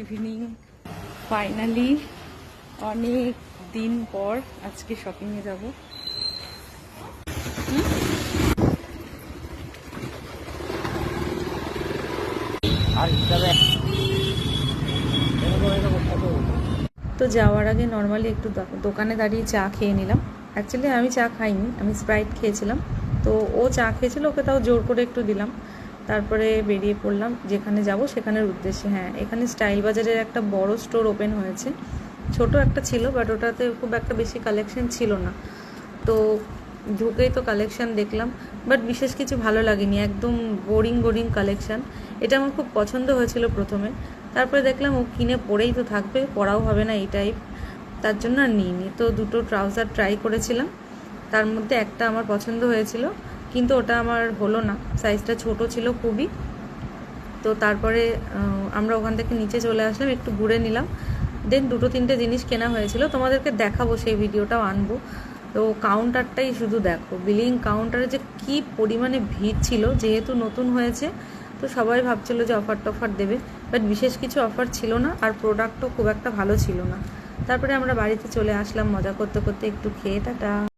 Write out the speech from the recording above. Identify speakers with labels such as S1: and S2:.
S1: Evening finally অনেক দিন পর আজকে শপিংয়ে যাব। তো যাওয়ার আগে নর্মালি একটু দোকানে দাঁড়িয়ে চা খেয়ে নিলাম। অ্যাকচুয়ালি আমি চা খাইনি, আমি স্প্রাইট খেয়েছিলাম। তো ও চা খেয়েছিল, ওকে তাও জোর করে একটু দিলাম। তারপরে বেরিয়ে পড়লাম যেখানে যাব সেখানের উদ্দেশ্যে। হ্যাঁ, এখানে স্টাইল বাজারের একটা বড় স্টোর ওপেন হয়েছে। ছোট একটা ছিল, বাট ওটাতে খুব একটা বেশি কালেকশন ছিল না। তো ঢুকেই তো কালেকশন দেখলাম, বাট বিশেষ কিছু ভালো লাগেনি, একদম বোরিং কালেকশন। এটা আমার খুব পছন্দ হয়েছিল প্রথমে, তারপরে দেখলাম ও কিনে পরেই তো থাকবে, পরাও হবে না এই টাইপ, তার জন্য আর নিইনি। তো দুটো ট্রাউজার ট্রাই করেছিলাম, তার মধ্যে একটা আমার পছন্দ হয়েছিল, কিন্তু ওটা আমার হলো না, সাইজটা ছোট ছিল খুবই। তো তারপরে আমরা ওখান থেকে নিচে চলে আসলাম, একটু ঘুরে নিলাম, দেন দুটো তিনটে জিনিস কেনা হয়েছিল, তোমাদেরকে দেখাবো, সেই ভিডিওটাও আনবো। তো কাউন্টারটাই শুধু দেখো, বিলিং কাউন্টারে যে কী পরিমাণে ভিড় ছিল, যেহেতু নতুন হয়েছে তো সবাই ভাবছিল যে অফার টফার দেবে, বাট বিশেষ কিছু অফার ছিল না, আর প্রোডাক্টও খুব একটা ভালো ছিল না। তারপরে আমরা বাড়িতে চলে আসলাম মজা করতে করতে, একটু খেয়ে। টাটা।